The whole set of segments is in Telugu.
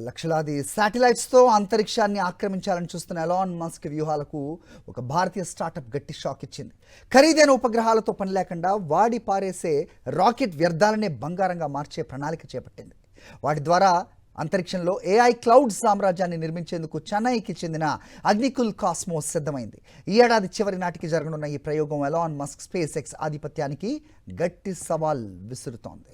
లక్షలాది శాటిలైట్స్తో అంతరిక్షాన్ని ఆక్రమించాలని చూస్తున్న ఎలాన్ మస్క్ వ్యూహాలకు ఒక భారతీయ స్టార్టప్ గట్టి షాక్ ఇచ్చింది. ఖరీదైన ఉపగ్రహాలతో పని లేకుండా వాడి పారేసే రాకెట్ వ్యర్థాలనే బంగారంగా మార్చే ప్రణాళిక చేపట్టింది. వాటి ద్వారా అంతరిక్షంలో ఏఐ క్లౌడ్ సామ్రాజ్యాన్ని నిర్మించేందుకు చెన్నైకి చెందిన అగ్నికుల్ కాస్మోస్ సిద్ధమైంది. ఈ ఏడాది చివరి నాటికి జరగనున్న ఈ ప్రయోగం ఎలాన్ మస్క్ స్పేస్ ఎక్స్ ఆధిపత్యానికి గట్టి సవాల్ విసురుతోంది.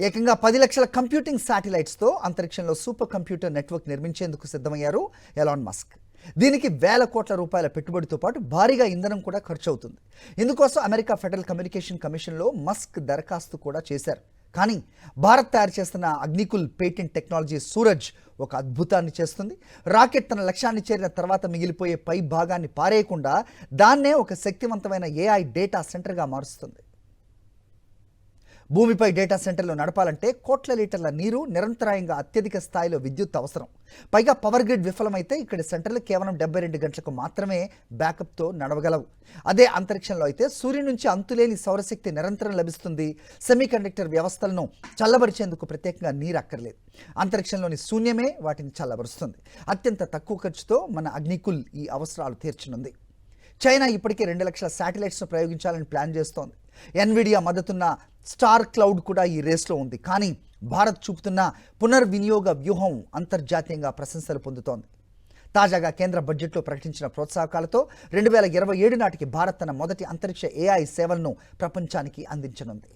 ఏకంగా 10 లక్షల కంప్యూటింగ్ శాటిలైట్స్తో అంతరిక్షంలో సూపర్ కంప్యూటర్ నెట్వర్క్ నిర్మించేందుకు సిద్ధమయ్యారు ఎలాన్ మస్క్. దీనికి వేల కోట్ల రూపాయల పెట్టుబడితో పాటు భారీగా ఇంధనం కూడా ఖర్చు అవుతుంది. ఇందుకోసం అమెరికా ఫెడరల్ కమ్యూనికేషన్ కమిషన్లో మస్క్ దరఖాస్తు కూడా చేశారు. కానీ భారత్ తయారు చేస్తున్న అగ్నికుల్ పేటెంట్ టెక్నాలజీ సూరజ్ ఒక అద్భుతాన్ని చేస్తుంది. రాకెట్ తన లక్ష్యాన్ని చేరిన తర్వాత మిగిలిపోయే పై భాగాన్ని పారేయకుండా దాన్నే ఒక శక్తివంతమైన ఏఐ డేటా సెంటర్గా మారుస్తుంది. భూమిపై డేటా సెంటర్లు నడపాలంటే కోట్ల లీటర్ల నీరు, నిరంతరాయంగా అత్యధిక స్థాయిలో విద్యుత్ అవసరం. పైగా పవర్ గ్రిడ్ విఫలమైతే ఇక్కడి సెంటర్లు కేవలం 72 గంటలకు మాత్రమే బ్యాకప్తో నడవగలవు. అదే అంతరిక్షంలో అయితే సూర్యుడి నుంచి అంతులేని సౌరశక్తి నిరంతరం లభిస్తుంది. సెమీకండక్టర్ వ్యవస్థలను చల్లబరిచేందుకు ప్రత్యేకంగా నీరు అక్కర్లేదు. అంతరిక్షంలోని శూన్యమే వాటిని చల్లబరుస్తుంది. అత్యంత తక్కువ ఖర్చుతో మన అగ్నికుల్ ఈ అవసరాలు తీర్చనుంది. చైనా ఇప్పటికే 2 లక్షల శాటిలైట్స్ను ప్రయోగించాలని ప్లాన్ చేస్తోంది. ఎన్విడియా మద్దతున్న స్టార్ క్లౌడ్ కూడా ఈ రేస్లో ఉంది. కానీ భారత్ చూపుతున్న పునర్వినియోగ వ్యూహం అంతర్జాతీయంగా ప్రశంసలు పొందుతోంది. తాజాగా కేంద్ర బడ్జెట్లో ప్రకటించిన ప్రోత్సాహకాలతో 2027 నాటికి భారత్ తన మొదటి అంతరిక్ష ఏఐ సేవలను ప్రపంచానికి అందించనుంది.